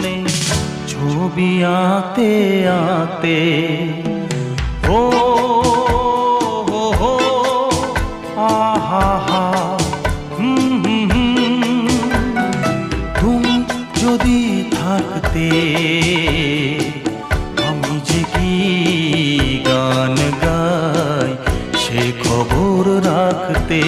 মনে ছবি আঁকতে আঁকতে ও হো হো আহা হা তুমি যদি থাকতে আমি যে কি গান গাই সে খবর রাখতে।